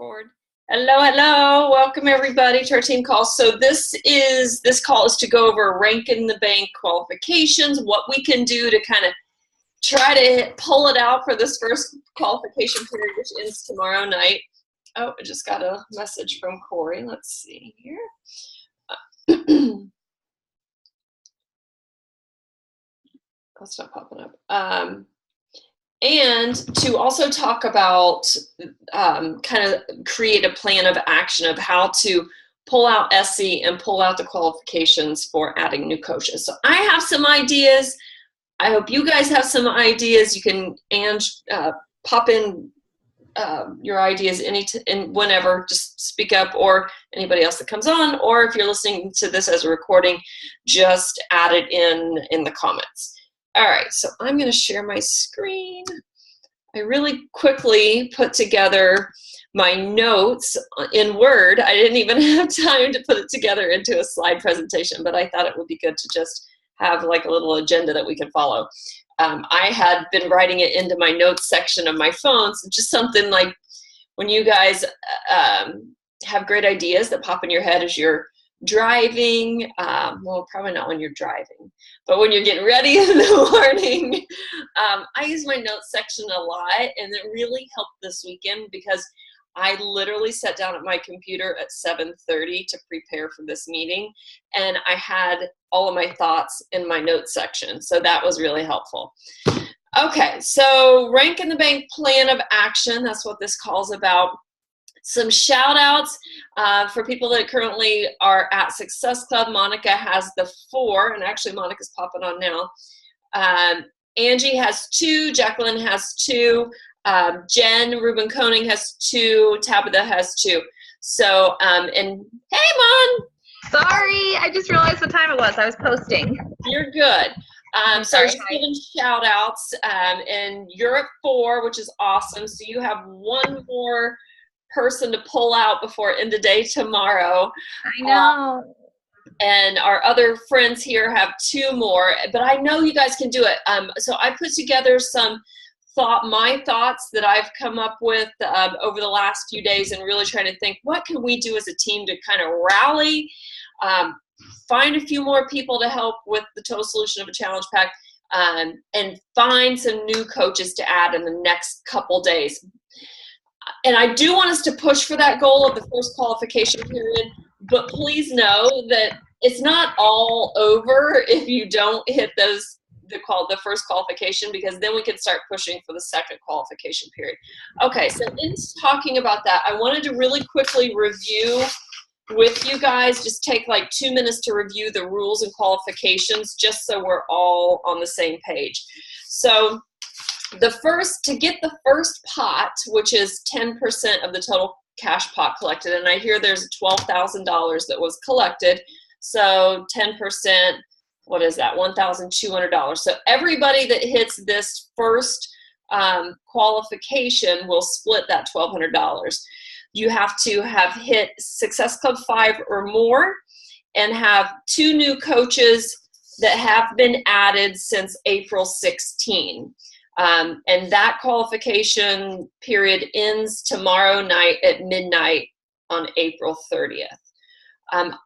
record. Hello, hello. Welcome everybody to our team call. So this call is to go over rank in the bank qualifications, what we can do to kind of try to pull it out for this first qualification period, which ends tomorrow night. Oh, I just got a message from Corey. Let's see here. That's not popping up. And to also talk about kind of create a plan of action of how to pull out SC and pull out the qualifications for adding new coaches. So I have some ideas. I hope you guys have some ideas. You can pop in your ideas whenever, just speak up, or anybody else that comes on, or if you're listening to this as a recording, just add it in the comments. All right, so I'm going to share my screen. I really quickly put together my notes in Word. I didn't even have time to put it together into a slide presentation, but I thought it would be good to just have like a little agenda that we can follow. I had been writing it into my notes section of my phone, so just something like when you guys have great ideas that pop in your head as you're driving, well, probably not when you're driving, but when you're getting ready in the morning. I use my notes section a lot, and it really helped this weekend because I literally sat down at my computer at 7:30 to prepare for this meeting, and I had all of my thoughts in my notes section, so that was really helpful. Okay, so rank in the bank plan of action, that's what this call is about. Some shout outs for people that currently are at Success Club. Monica has the 4, and actually Monica's popping on now. Angie has 2, Jacqueline has 2, Jen Ruben Koning has 2, Tabitha has 2. So, and hey, Mon! Sorry, I just realized what time it was. I was posting. You're good. So she's giving shout outs, and you're at 4, which is awesome. So you have one more person to pull out before end of day tomorrow. I know. And our other friends here have 2 more, but I know you guys can do it. So I put together my thoughts that I've come up with over the last few days, and really trying to think, what can we do as a team to kind of rally, find a few more people to help with the total solution of a challenge pack, and find some new coaches to add in the next couple days. And I do want us to push for that goal of the first qualification period, but please know that it's not all over if you don't hit the first qualification, because then we can start pushing for the second qualification period. Okay, so in talking about that, I wanted to really quickly review with you guys, just take like 2 minutes to review the rules and qualifications, just so we're all on the same page. So to get the first pot, which is 10% of the total cash pot collected, and I hear there's $12,000 that was collected, so 10%, what is that, $1,200. So everybody that hits this first qualification will split that $1,200. You have to have hit Success Club 5 or more, and have 2 new coaches that have been added since April 16. And that qualification period ends tomorrow night at midnight on April 30th.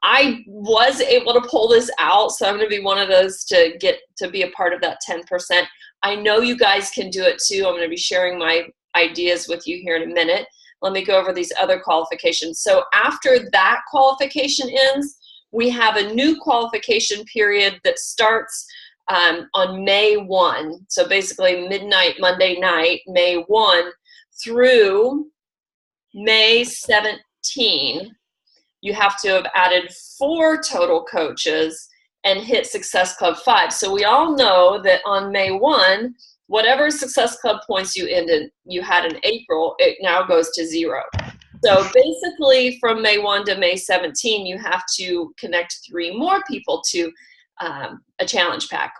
I was able to pull this out, so I'm going to be one of those to get to be a part of that 10%. I know you guys can do it too. I'm going to be sharing my ideas with you here in a minute. Let me go over these other qualifications. So after that qualification ends, we have a new qualification period that starts on May 1. So basically midnight Monday night, May 1 through May 17. You have to have added 4 total coaches and hit Success Club 5. So we all know that on May 1, whatever Success Club points you had in April, it now goes to 0. So basically from May 1 to May 17, you have to connect 3 more people to a challenge pack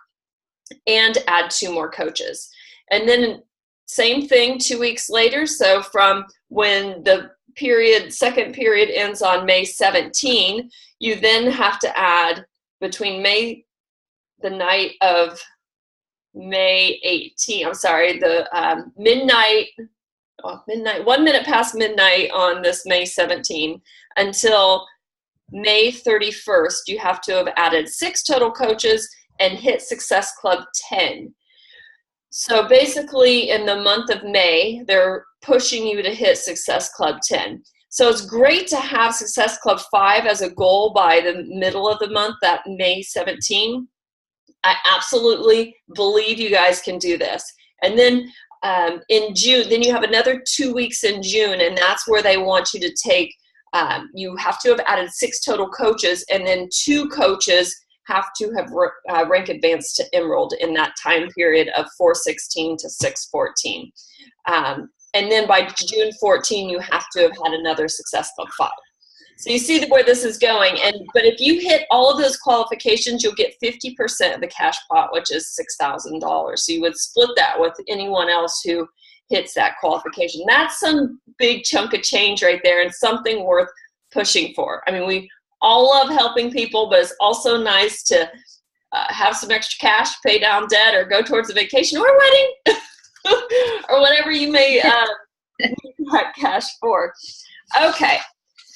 and add 2 more coaches. And then same thing 2 weeks later. So from when the second period ends on May 17, you then have to add between the night of May 18, I'm sorry, the midnight midnight, 1 minute past midnight on this May 17 until May 31st. You have to have added 6 total coaches and hit Success Club 10. So basically in the month of May, they're pushing you to hit Success Club 10. So it's great to have Success Club 5 as a goal by the middle of the month, that May 17. I absolutely believe you guys can do this. And then in June, then you have another 2 weeks in June, and that's where they want you to take, you have to have added 6 total coaches, and then 2 coaches have to have rank advanced to Emerald in that time period of 4/16 to 6/14. And then by June 14, you have to have had another Success Club 5. So you see where this is going. But if you hit all of those qualifications, you'll get 50% of the cash pot, which is $6,000. So you would split that with anyone else who hits that qualification. That's some big chunk of change right there, and something worth pushing for. I mean, we all love helping people, but it's also nice to have some extra cash, pay down debt, or go towards a vacation or a wedding, or whatever you may need that cash for. Okay,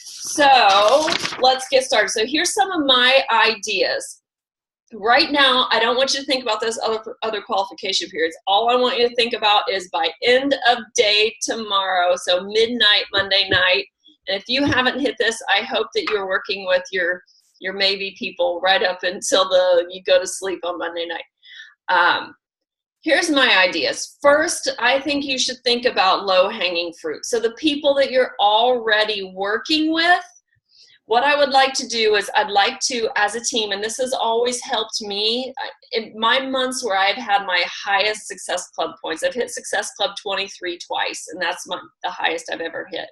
so let's get started. So here's some of my ideas. Right now, I don't want you to think about those other qualification periods. All I want you to think about is by end of day tomorrow, so midnight, Monday night. And if you haven't hit this, I hope that you're working with your maybe people right up until you go to sleep on Monday night. Here's my ideas. First, I think you should think about low-hanging fruit. So the people that you're already working with, what I would like to do is I'd like to, as a team, and this has always helped me, in my months where I've had my highest Success Club points, I've hit Success Club 23 twice, and that's the highest I've ever hit.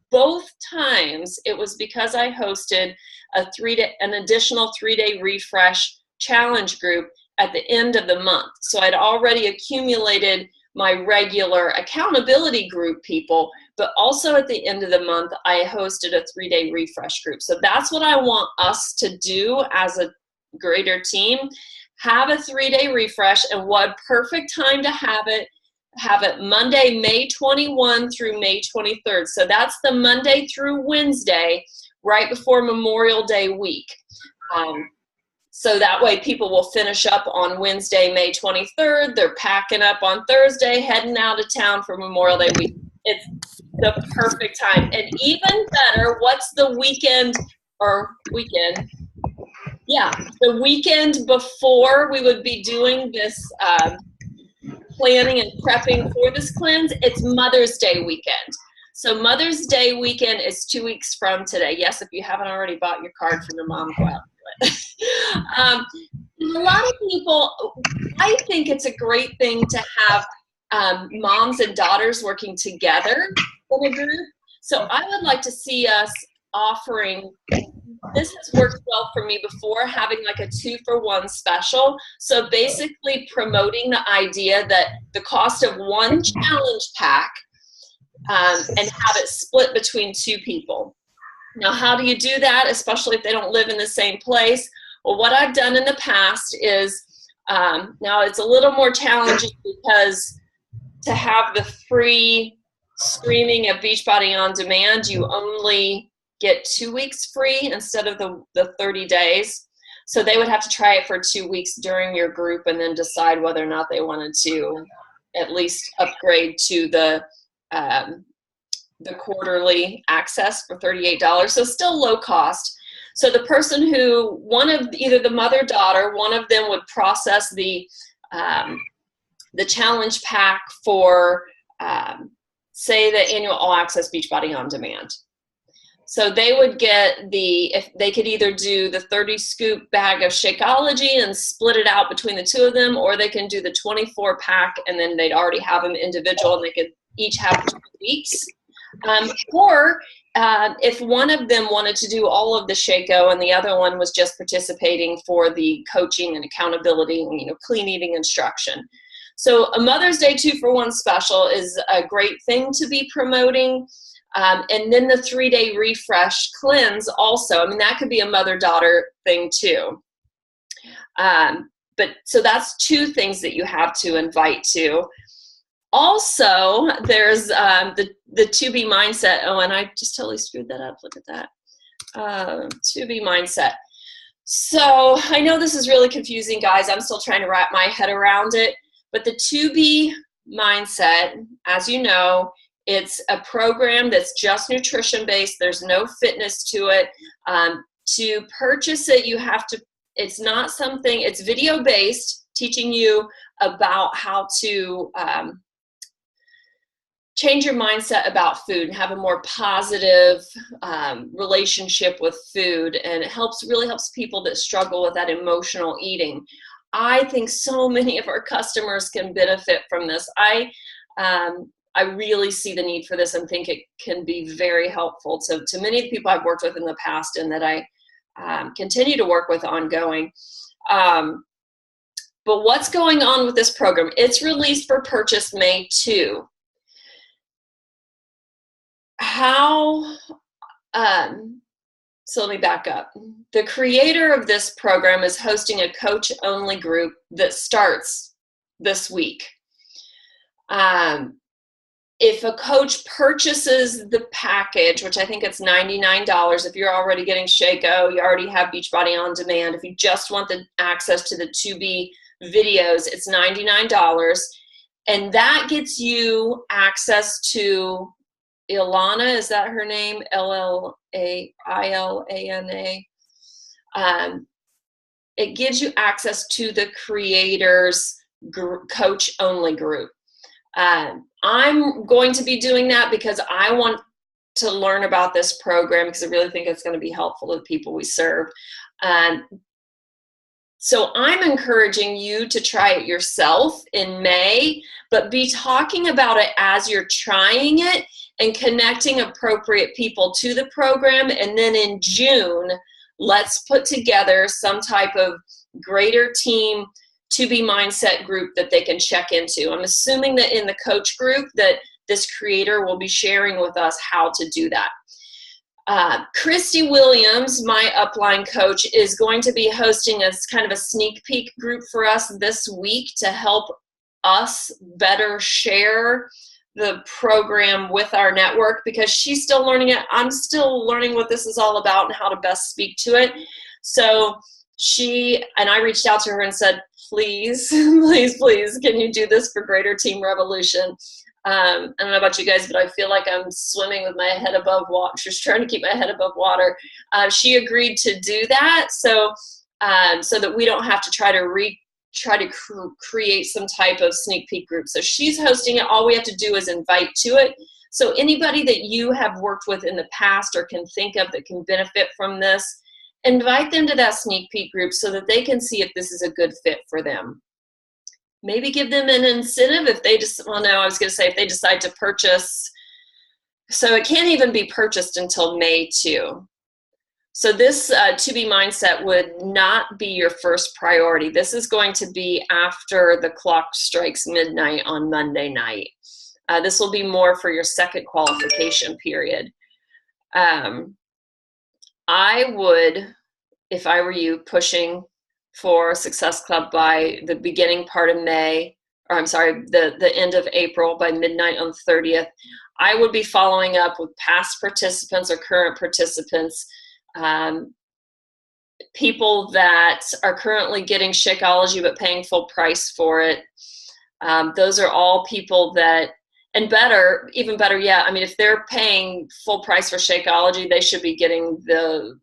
Both times it was because I hosted an additional 3-day refresh challenge group at the end of the month. So I'd already accumulated my regular accountability group people, but also at the end of the month, I hosted a 3-day refresh group. So that's what I want us to do as a greater team. Have a 3-day refresh, and what perfect time to have it Monday, May 21 through May 23rd. So that's the Monday through Wednesday, right before Memorial Day week. So that way people will finish up on Wednesday, May 23rd. They're packing up on Thursday, heading out of town for Memorial Day week. It's the perfect time. And even better, what's the weekend? Yeah, the weekend before we would be doing this planning and prepping for this cleanse, it's Mother's Day weekend. So Mother's Day weekend is 2 weeks from today. Yes, if you haven't already bought your card from your mom, go out and do it. A lot of people, I think it's a great thing to have moms and daughters working together in a group. So I would like to see us offering, this has worked well for me before, having like a 2-for-1 special. So basically promoting the idea that the cost of one challenge pack and have it split between 2 people. Now, how do you do that, especially if they don't live in the same place? Well, what I've done in the past is, now it's a little more challenging because to have the free streaming of Beachbody On Demand, you only get 2 weeks free instead of the 30 days. So they would have to try it for 2 weeks during your group and then decide whether or not they wanted to at least upgrade to the quarterly access for $38. So still low cost. So the person who, either the mother-daughter, one of them would process the challenge pack for, say, the annual All Access Beachbody On Demand. So they would get if they could either do the 30 scoop bag of Shakeology and split it out between the 2 of them, or they can do the 24 pack and then they'd already have them individual and they could each have 2 weeks. Or if one of them wanted to do all of the Shako and the other one was just participating for the coaching and accountability and, clean eating instruction. So a Mother's Day 2-for-1 special is a great thing to be promoting. And then the 3-day refresh cleanse also, that could be a mother-daughter thing too. But so that's 2 things that you have to invite to. Also, there's the To Be mindset. Oh, and I just totally screwed that up. Look at that. To Be mindset. So I know this is really confusing, guys. I'm still trying to wrap my head around it. But the To Be mindset, as you know, it's a program that's just nutrition based. There's no fitness to it. To purchase it, you have to, it's not something, it's video based, teaching you about how to change your mindset about food and have a more positive relationship with food. And it really helps people that struggle with that emotional eating. I think so many of our customers can benefit from this. I really see the need for this and think it can be very helpful to many of the people I've worked with in the past and that I continue to work with ongoing. But what's going on with this program? It's released for purchase May 2. So let me back up. The creator of this program is hosting a coach-only group that starts this week. If a coach purchases the package, which I think it's $99, if you're already getting Shakeco, you already have Beachbody On Demand. If you just want the access to the To Be videos, it's $99. And that gets you access to Ilana, is that her name? Ilana. It gives you access to the creators coach-only group. I'm going to be doing that because I want to learn about this program because I really think it's going to be helpful to the people we serve. So I'm encouraging you to try it yourself in May, but be talking about it as you're trying it and connecting appropriate people to the program. And then in June, let's put together some type of greater team To Be mindset group that they can check into. I'm assuming that in the coach group that this creator will be sharing with us how to do that. Christy Williams, my upline coach, is going to be hosting a kind of a sneak peek group for us this week to help us better share the program with our network because she's still learning it. I'm still learning what this is all about and how to best speak to it. So I reached out to her and said, please, please, can you do this for Greater Team Revolution? I don't know about you guys, but I feel like I'm swimming with my head above water. Just trying to keep my head above water. She agreed to do that so that we don't have to try to create some type of sneak peek group. So she's hosting it. All we have to do is invite to it. So anybody that you have worked with in the past or can think of that can benefit from this, invite them to that sneak peek group so that they can see if this is a good fit for them. Maybe give them an incentive if they if they decide to purchase. So it can't even be purchased until May 2. So this To Be mindset would not be your first priority. This is going to be after the clock strikes midnight on Monday night. This will be more for your second qualification period. I would, if I were you, pushing for Success Club by the beginning part of May, or I'm sorry, the end of April by midnight on the 30th. I would be following up with past participants or current participants, people that are currently getting Shakeology but paying full price for it. Those are all people that, and even better yet, I mean, if they're paying full price for Shakeology, they should be getting the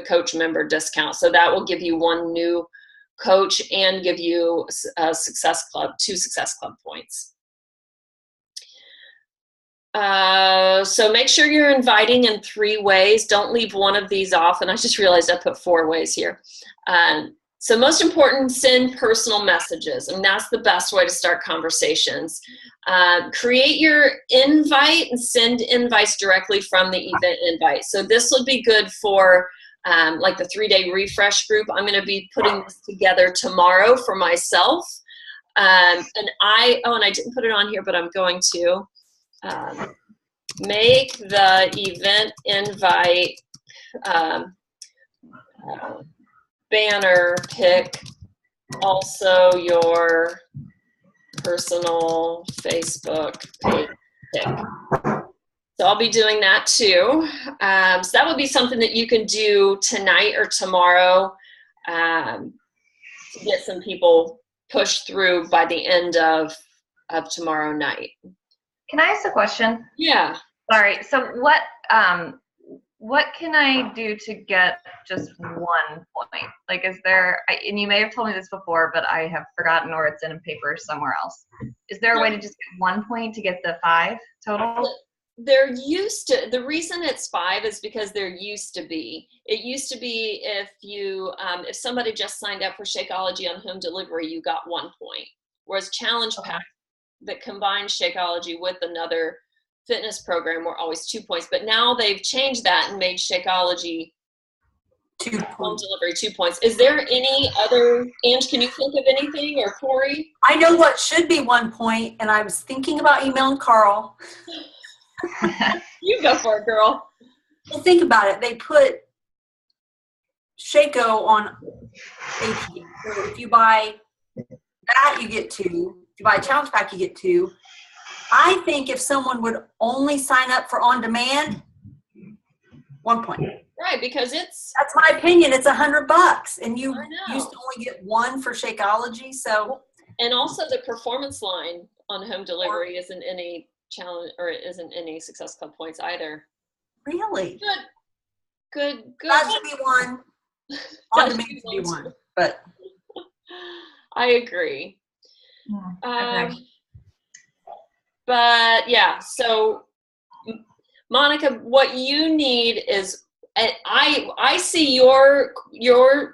coach member discount. So that will give you one new coach and give you a Success Club, 2 Success Club points. So make sure you're inviting in 3 ways. Don't leave one of these off. And I just realized I put 4 ways here. So most important, send personal messages. And that's the best way to start conversations. Create your invite and send invites directly from the event invite. So this will be good for like the 3-day refresh group. I'm going to be putting this together tomorrow for myself. And I didn't put it on here, but I'm going to make the event invite banner pick also your personal Facebook page pick. So I'll be doing that too. So that would be something that you can do tonight or tomorrow to get some people pushed through by the end of tomorrow night. Can I ask a question? Yeah. Sorry. So what can I do to get just 1 point? Like, is there, and you may have told me this before, but I have forgotten, or it's in a paper somewhere else. Is there a way to just get 1 point to get the 5 total? There used to, the reason it's 5 is because there used to be. It used to be if you, if somebody just signed up for Shakeology on home delivery, you got 1 point. Whereas Challenge Pack that combined Shakeology with another fitness program were always 2 points. But now they've changed that and made Shakeology home delivery 2 points. Is there any other, Ange, can you think of anything, or Corey? I know what should be 1 point, and I was thinking about emailing Carl. You go for it, girl. Well, think about it. They put Shaco on HP. So if you buy that, you get 2. If you buy a Challenge Pack, you get 2. I think if someone would only sign up for On Demand, 1 point. Right, because it's... That's my opinion. It's $100, and you used to only get 1 for Shakeology. So, and also the performance line on home delivery isn't any challenge, or it isn't any Success Club points either. Really? Good. That should be 1. On Demand should be 1. But I agree. Okay. But yeah, so Monica, what you need is, I see your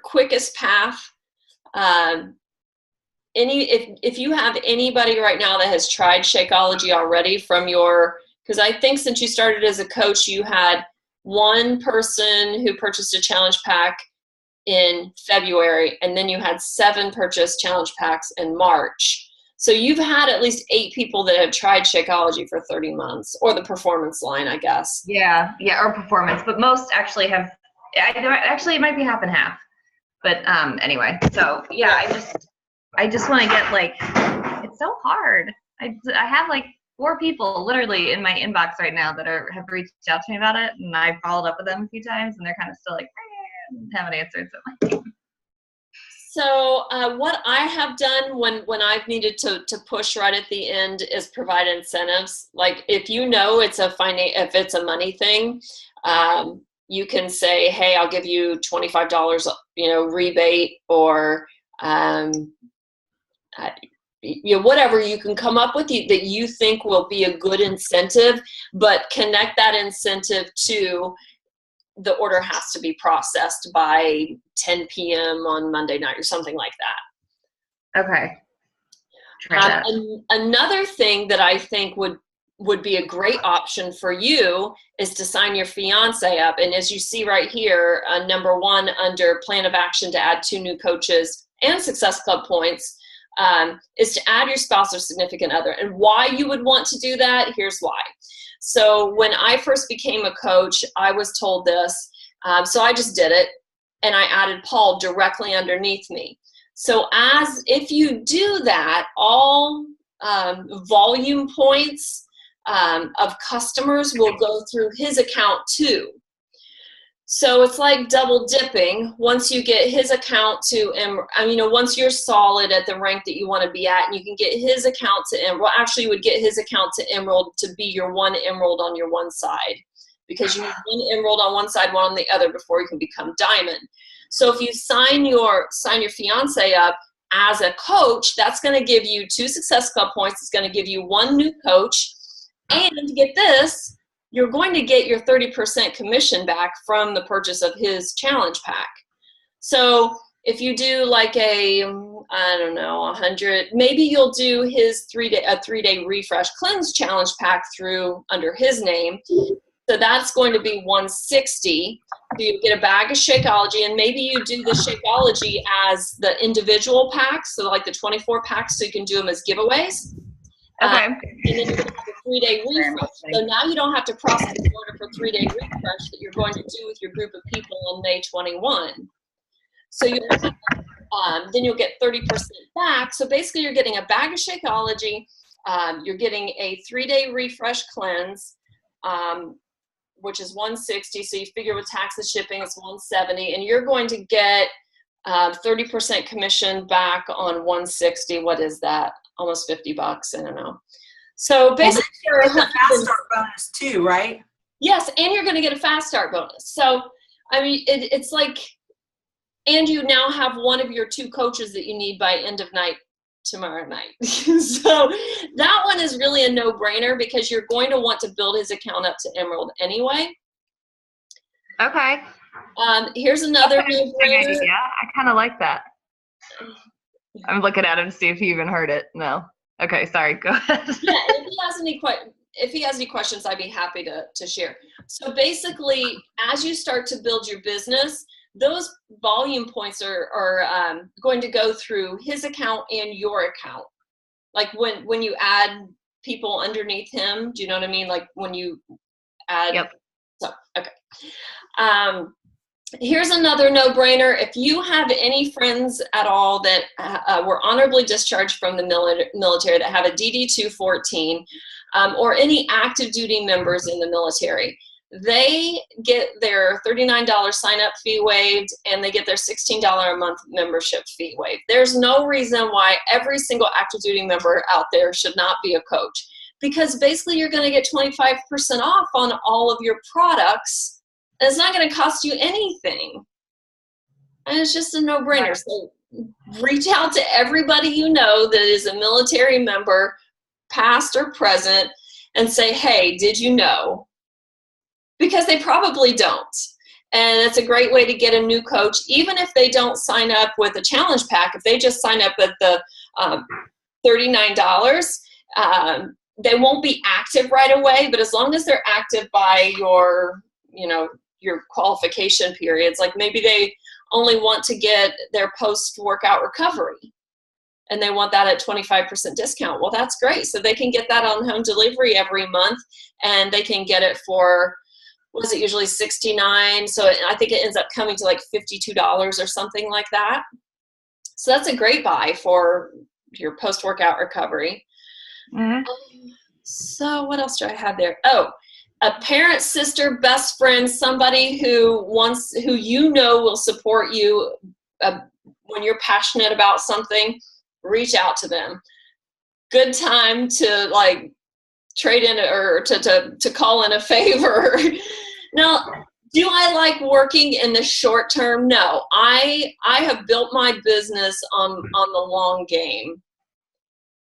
quickest path. If you have anybody right now that has tried Shakeology already from your, because I think since you started as a coach, you had 1 person who purchased a challenge pack in February, and then you had 7 purchased challenge packs in March. So you've had at least 8 people that have tried Shakeology for 30 months, or the performance line, I guess. Yeah, or performance, but most actually have. Actually, it might be half and half. But anyway, so yeah, I just want to get, like, it's so hard. I have like 4 people literally in my inbox right now that have reached out to me about it, and I followed up with them a few times, and they're kind of still like, haven't answered. So what I have done when I've needed to push right at the end is provide incentives. Like, if you know if it's a money thing, you can say, hey, I'll give you $25, rebate, or whatever you can come up with that you think will be a good incentive, but connect that incentive to the order has to be processed by 10 p.m. on Monday night or something like that. Okay. Another thing that I think would be a great option for you is to sign your fiance up. And as you see right here, number 1 under plan of action to add 2 new coaches and Success Club points is to add your spouse or significant other. And why you would want to do that, here's why. So when I first became a coach, I was told this. So I just did it, and I added Paul directly underneath me. So if you do that, all volume points of customers will go through his account too. So it's like double dipping. Once you get his account to, once you're solid at the rank that you want to be at, and you can get his account to Emerald, actually you would get his account to Emerald to be your 1 Emerald on your one side, because you need 1 Emerald on one side, 1 on the other before you can become Diamond. So if you sign your fiance up as a coach, that's going to give you 2 Success Club points. It's going to give you 1 new coach, and get this, you're going to get your 30% commission back from the purchase of his challenge pack. So if you do like a, 100, maybe you'll do his 3-day refresh cleanse challenge pack through under his name. So that's going to be 160. So you get a bag of Shakeology, and maybe you do the Shakeology as the individual packs, so like the 24 packs, so you can do them as giveaways. Okay. And then you're going to have a 3-day refresh. So now you don't have to process the order for 3-day refresh that you're going to do with your group of people on May 21. So you'll have then you'll get 30% back. So basically you're getting a bag of Shakeology. You're getting a 3-day refresh cleanse, which is $160. So you figure with tax and shipping, it's $170, and you're going to get 30% commission back on $160. What is that? Almost $50. I don't know. So basically, it's a fast start bonus too, right? Yes, and you're going to get a fast start bonus. So I mean, it's like, and you now have one of your 2 coaches that you need by end of night tomorrow night. So that one is really a no-brainer because you're going to want to build his account up to Emerald anyway. Okay. Here's another no-brainer. Yeah, I kind of like that. I'm looking at him to see if he even heard it. No. Okay, sorry. Go ahead. Yeah, if he has any questions, I'd be happy to share. So basically, as you start to build your business, those volume points are going to go through his account and your account. Like when you add people underneath him, do you know what I mean? Like when you add. Yep. So, okay. Here's another no-brainer. If you have any friends at all that were honorably discharged from the military that have a DD-214, or any active duty members in the military, they get their $39 sign-up fee waived, and they get their $16 a month membership fee waived. There's no reason why every single active duty member out there should not be a coach, because basically you're going to get 25% off on all of your products. And it's not going to cost you anything. And it's just a no-brainer. So reach out to everybody you know that is a military member, past or present, and say, hey, did you know? Because they probably don't. And it's a great way to get a new coach, even if they don't sign up with a challenge pack. If they just sign up at the $39, they won't be active right away. But as long as they're active by your qualification periods, like maybe they only want to get their post-workout recovery and they want that at 25% discount. Well, that's great. So they can get that on home delivery every month, and they can get it for, what is it, usually $69. So I think it ends up coming to like $52 or something like that. So that's a great buy for your post-workout recovery. Mm-hmm. So what else do I have there? Oh, a parent, sister, best friend, somebody who will support you when you're passionate about something, reach out to them. Good time to like trade in or to call in a favor. Now, do I like working in the short term? No, I have built my business on the long game.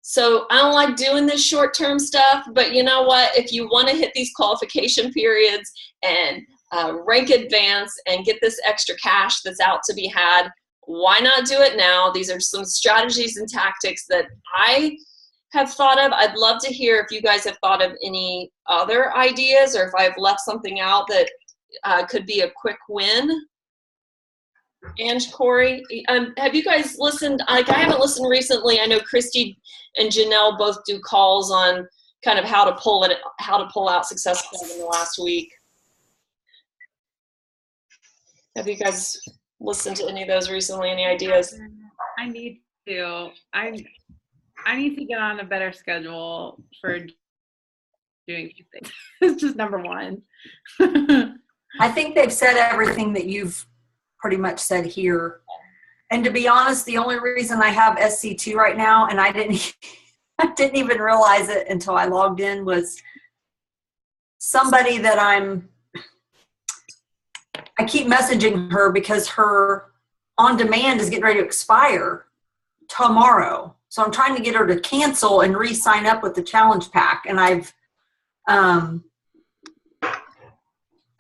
So I don't like doing this short-term stuff, but you know what? If you want to hit these qualification periods and rank advance and get this extra cash that's out to be had, why not do it now? These are some strategies and tactics that I have thought of. I'd love to hear if you guys have thought of any other ideas, or if I've left something out that could be a quick win. And Corey, have you guys listened? Like, I haven't listened recently. I know Christy and Janelle both do calls on kind of how to pull out Success Club in the last week. Have you guys listened to any of those recently? Any ideas? I need to. I need to get on a better schedule for doing things. It's just number one. I think they've said everything that you've pretty much said here. And to be honest, the only reason I have SC2 right now, and I didn't even realize it until I logged in, was somebody that I keep messaging her because her on demand is getting ready to expire tomorrow. So I'm trying to get her to cancel and re-sign up with the challenge pack. And I've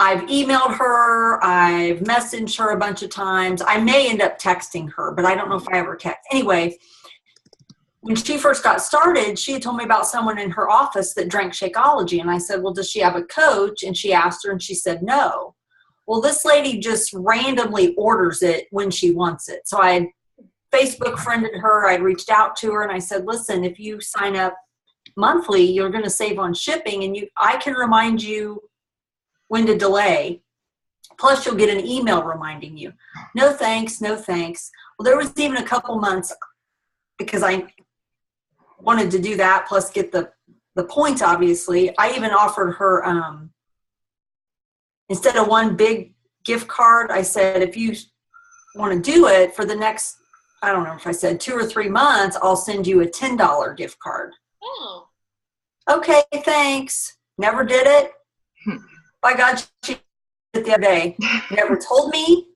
emailed her, I've messaged her a bunch of times. I may end up texting her, but I don't know if I ever text. Anyway, when she first got started, she had told me about someone in her office that drank Shakeology. And I said, well, does she have a coach? And she asked her, and she said, no. Well, this lady just randomly orders it when she wants it. So I had Facebook friended her. I'd reached out to her, and I said, listen, if you sign up monthly, you're going to save on shipping, and I can remind you when to delay. Plus, you'll get an email reminding you, no thanks, no thanks. Well, there was even a couple months because I wanted to do that, plus get the points, obviously. I even offered her, instead of one big gift card, I said, if you want to do it for the next, I don't know if I said 2 or 3 months, I'll send you a $10 gift card. Oh. Okay, thanks. Never did it. By God, she did it the other day. Never told me,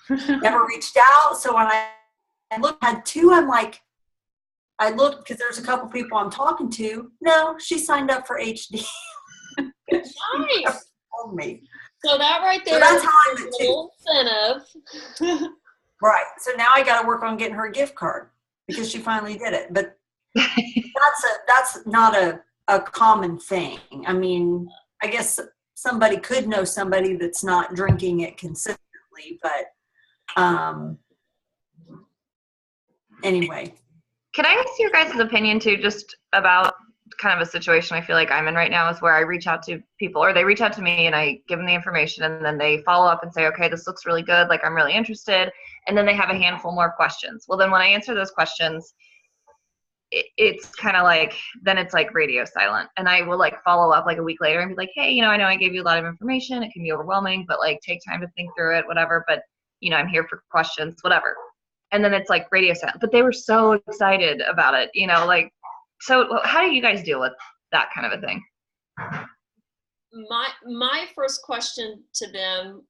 never reached out. So when I looked at 2, I'm like, I looked because there's a couple people I'm talking to. No, she signed up for HD. Nice. Told me. So that right there So that's is how I'm a at 2. little incentive. Right. So now I got to work on getting her a gift card because she finally did it. But that's not a common thing. I mean, I guess somebody could know somebody that's not drinking it consistently, but anyway. Can I ask your guys' opinion too, just about kind of a situation I feel like I'm in right now, is where I reach out to people, or they reach out to me and I give them the information, and then they follow up and say, okay, this looks really good, like I'm really interested, and then they have a handful more questions. Well, then when I answer those questions, it's kind of like, then it's like radio silent, and I will like follow up like a week later and be like, hey, I know I gave you a lot of information, it can be overwhelming, but like take time to think through it, whatever, but I'm here for questions, whatever. And then it's like radio silent, but they were so excited about it, like, so how do you guys deal with that kind of a thing? My first question to them,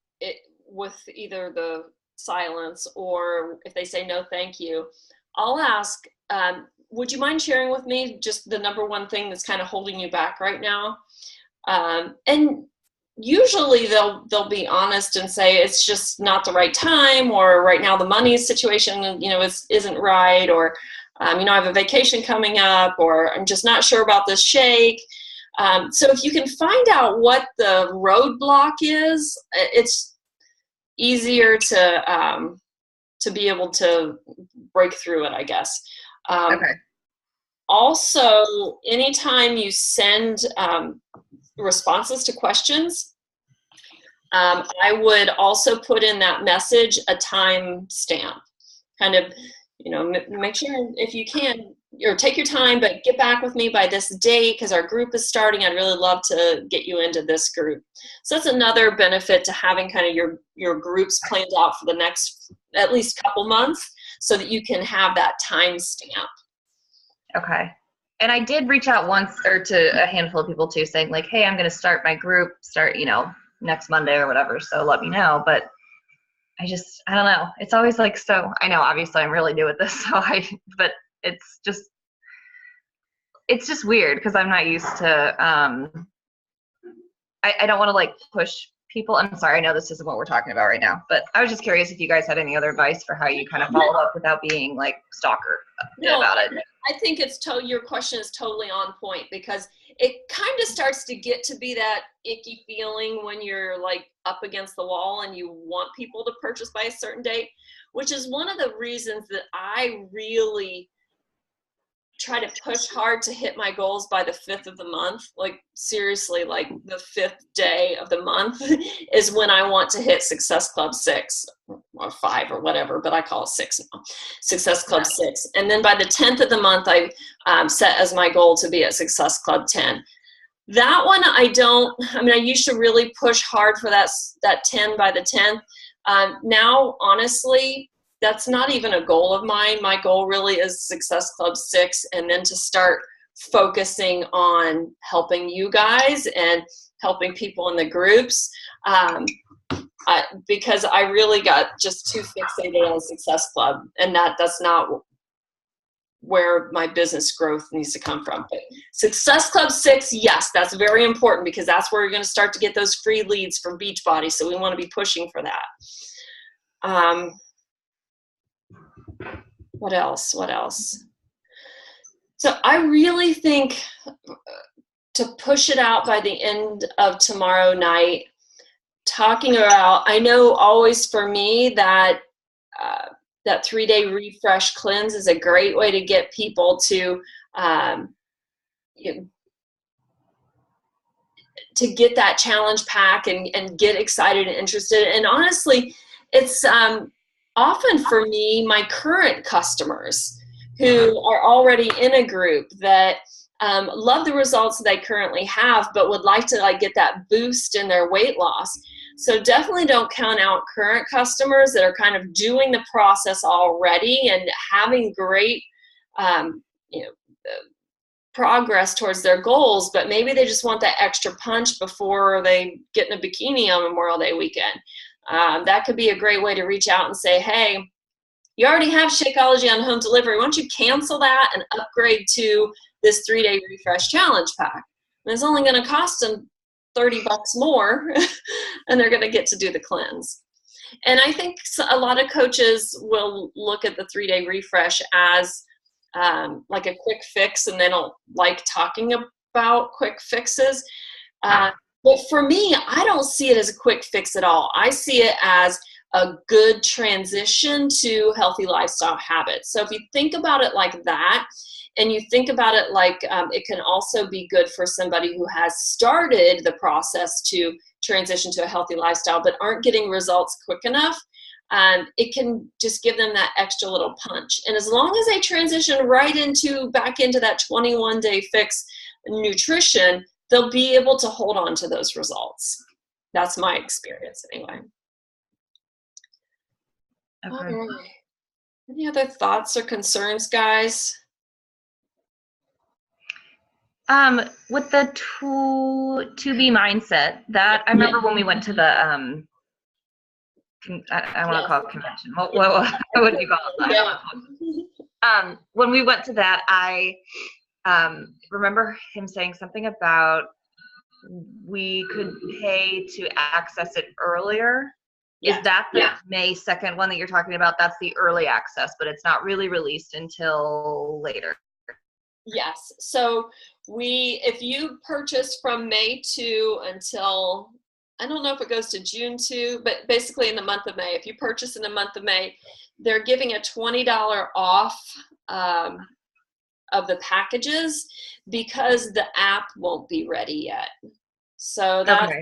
with either the silence or if they say no thank you, I'll ask, would you mind sharing with me just the number one thing that's kind of holding you back right now? And usually they'll be honest and say it's just not the right time, or right now the money situation isn't right, or I have a vacation coming up, or I'm just not sure about this shake. So if you can find out what the roadblock is, it's easier to be able to break through it, I guess. Okay. Also, anytime you send responses to questions, I would also put in that message a time stamp. Kind of, make sure if you can, or take your time, but get back with me by this date because our group is starting. I'd really love to get you into this group. So that's another benefit to having kind of your groups planned out for the next at least couple months, so that you can have that time stamp. Okay. And I did reach out once, or to a handful of people too, saying like, hey, I'm going to start my group, next Monday or whatever. So let me know. But I don't know. It's always like, so I know obviously I'm really new at this. But it's just weird because I'm not used to, I don't want to like push people. I'm sorry. I know this isn't what we're talking about right now, but I was just curious if you guys had any other advice for how you kind of follow up without being like stalker about it. I think your question is totally on point, because it kind of starts to get to be that icky feeling when you're like up against the wall and you want people to purchase by a certain date, which is one of the reasons that I really try to push hard to hit my goals by the 5th of the month. Like seriously, like the 5th day of the month is when I want to hit Success Club 6 or 5 or whatever, but I call it 6 now, Success Club 6. And then by the 10th of the month, I set as my goal to be at Success Club 10. That one, I used to really push hard for that 10 by the 10th. Now, honestly, that's not even a goal of mine. My goal really is Success Club 6, and then to start focusing on helping you guys and helping people in the groups, because I really got just too fixated on Success Club, and that's not where my business growth needs to come from. But Success Club 6, yes, that's very important, because that's where you're going to start to get those free leads from Beachbody, so we want to be pushing for that. What else? So I really think to push it out by the end of tomorrow night, talking about, I know always for me that that 3-day refresh cleanse is a great way to get people to to get that challenge pack and get excited and interested. And honestly, it's often for me, my current customers who are already in a group that love the results they currently have, but would like to get that boost in their weight loss. So definitely don't count out current customers that are kind of doing the process already and having great, progress towards their goals, but maybe they just want that extra punch before they get in a bikini on Memorial Day weekend. That could be a great way to reach out and say, hey, you already have Shakeology on home delivery. Why don't you cancel that and upgrade to this 3-day refresh challenge pack? And it's only going to cost them $30 more and they're going to get to do the cleanse. And I think a lot of coaches will look at the 3-day refresh as like a quick fix, and they don't like talking about quick fixes. But for me, I don't see it as a quick fix at all. I see it as a good transition to healthy lifestyle habits. So if you think about it like that, and you think about it like it can also be good for somebody who has started the process to transition to a healthy lifestyle but aren't getting results quick enough, it can just give them that extra little punch. And as long as they transition right back into that 21-day fix nutrition, they'll be able to hold on to those results. That's my experience anyway. Okay. All right. Any other thoughts or concerns, guys? With the 2B mindset, that I remember when we went to the I want to call it convention. What do you call it? Yeah. When we went to that, I remember him saying something about we could pay to access it earlier. Yeah. Is that the May 2nd one that you're talking about? That's the early access, but it's not really released until later. Yes. So if you purchase from May 2 until, I don't know if it goes to June 2, but basically in the month of May, if you purchase in the month of May, they're giving a $20 off of the packages because the app won't be ready yet. So that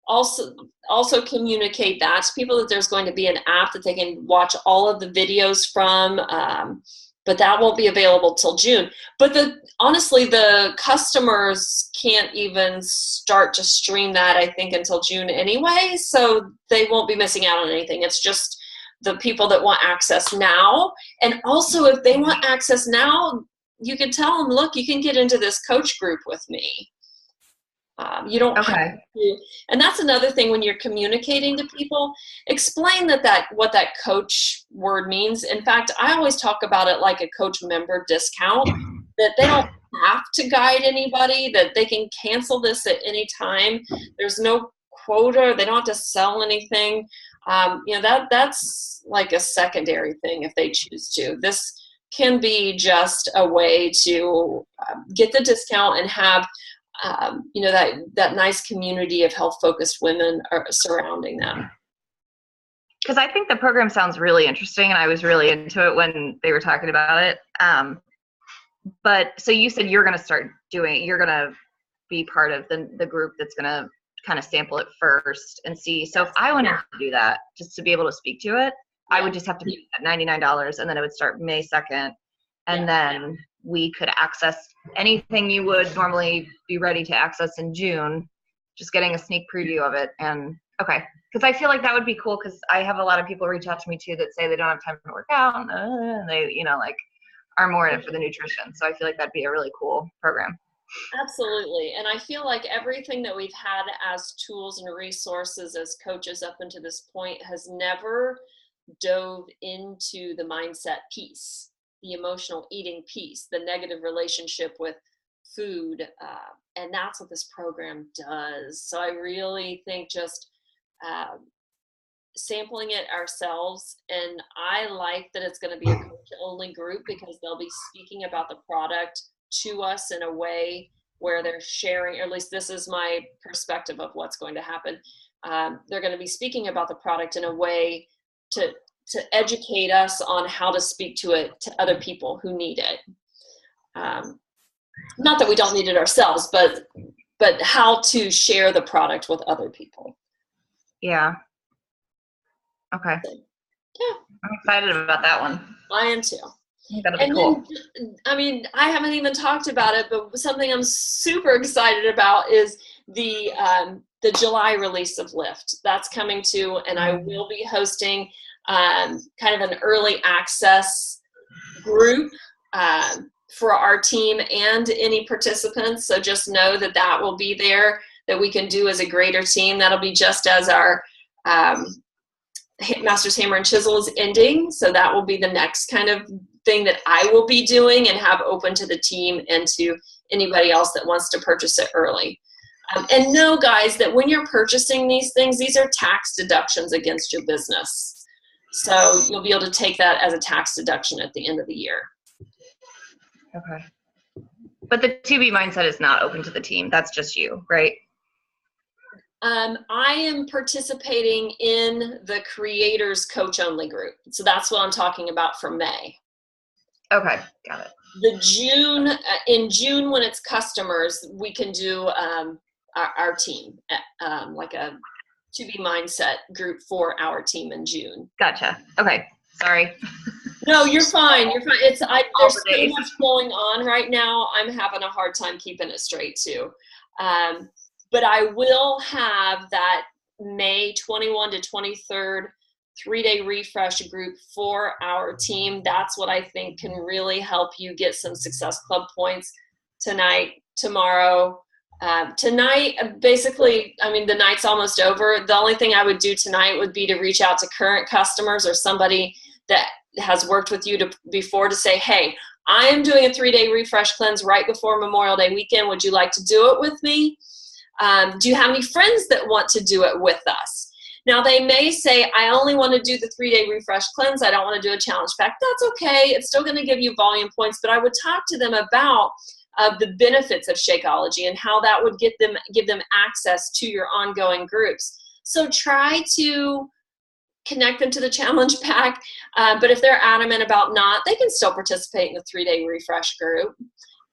also communicate that to people that there's going to be an app that they can watch all of the videos from, but that won't be available till June. But honestly, the customers can't even start to stream that, I think, until June anyway, so they won't be missing out on anything. It's just the people that want access now. And also, if they want access now, you can tell them, look, you can get into this coach group with me. You don't have to. And that's another thing when you're communicating to people, explain what that coach word means. In fact, I always talk about it like a coach member discount, that they don't have to guide anybody, that they can cancel this at any time. There's no quota. They don't have to sell anything. That's like a secondary thing if they choose to. This can be just a way to get the discount and have that nice community of health-focused women are surrounding them. Because I think the program sounds really interesting, and I was really into it when they were talking about it. But so you said you're going to start doing it. You're going to be part of the group that's going to kind of sample it first and see. So if I wanted to do that, just to be able to speak to it, I would just have to pay that $99, and then it would start May 2nd, and then we could access anything you would normally be ready to access in June, just getting a sneak preview of it. And because I feel like that would be cool, because I have a lot of people reach out to me too that say they don't have time to work out, and they are more in it for the nutrition. So I feel like that'd be a really cool program. Absolutely. And I feel like everything that we've had as tools and resources as coaches up until this point has never dove into the mindset piece, the emotional eating piece, the negative relationship with food. And that's what this program does. So I really think just sampling it ourselves. And I like that it's going to be a coach-only group, because they'll be speaking about the product to us in a way where they're sharing, or at least this is my perspective of what's going to happen. They're going to be speaking about the product in a way to educate us on how to speak to it to other people who need it. Not that we don't need it ourselves, but but how to share the product with other people. Yeah. Okay. Yeah. I'm excited about that one. I am too. That'll be And cool. then, I mean, I haven't even talked about it, but something I'm super excited about is the July release of Lift. That's coming too, and I will be hosting kind of an early access group for our team and any participants. So just know that that will be there, that we can do as a greater team. That'll be just as our Masters Hammer and Chisel is ending. So that will be the next kind of thing that I will be doing and have open to the team and to anybody else that wants to purchase it early. And know, guys, that when you're purchasing these things, these are tax deductions against your business. So you'll be able to take that as a tax deduction at the end of the year. Okay. But the 2B mindset is not open to the team. That's just you, right? I am participating in the creators coach only group. So that's what I'm talking about for May. Okay, got it. In June, when it's customers, we can do our team, like a 2B mindset group for our team in June. Gotcha. Okay, sorry. No, you're fine. You're fine. There's so much going on right now. I'm having a hard time keeping it straight too. But I will have that May 21 to 23rd 3-day refresh group for our team. That's what I think can really help you get some Success Club points tonight, tomorrow. Tonight, basically, I mean, the night's almost over. The only thing I would do tonight would be to reach out to current customers or somebody that has worked with you before to say, hey, I am doing a 3-day refresh cleanse right before Memorial Day weekend. Would you like to do it with me? Do you have any friends that want to do it with us? Now, they may say, I only want to do the 3-day refresh cleanse. I don't want to do a challenge pack. That's okay. It's still going to give you volume points, but I would talk to them about the benefits of Shakeology and how that would give them access to your ongoing groups. So try to connect them to the challenge pack, but if they're adamant about not, they can still participate in the 3-day refresh group.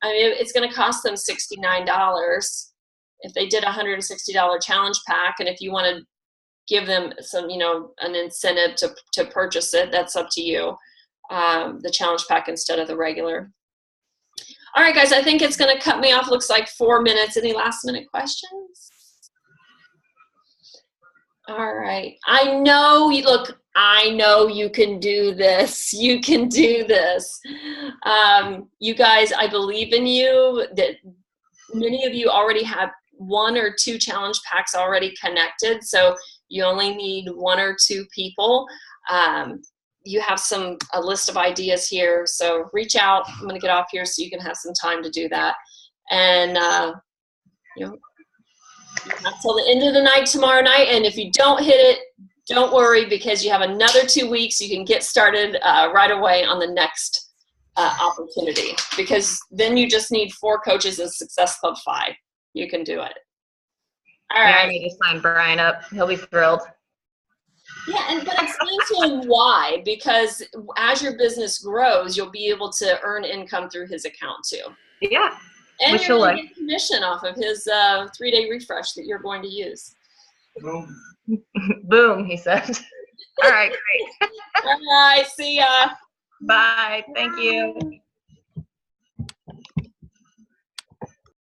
I mean, it's going to cost them $69 if they did a $160 challenge pack, and if you want to give them some, an incentive to purchase it, that's up to you. The challenge pack instead of the regular. All right, guys, I think it's going to cut me off. Looks like 4 minutes. Any last minute questions? All right. I know you can do this. You can do this. You guys, I believe in you. That many of you already have 1 or 2 challenge packs already connected. So you only need 1 or 2 people. You have a list of ideas here. So reach out. I'm going to get off here so you can have some time to do that. And, you have till the end of the night tomorrow night. And if you don't hit it, don't worry, because you have another 2 weeks. You can get started right away on the next opportunity, because then you just need 4 coaches in Success Club 5. You can do it. All right. Yeah, I need to sign Brian up. He'll be thrilled. Yeah, but explain to him why, because as your business grows, you'll be able to earn income through his account too. Yeah. And you're going to get commission off of his 3-day refresh that you're going to use. Boom. Boom, he said. All right, great. All right, see ya. Bye. Thank you.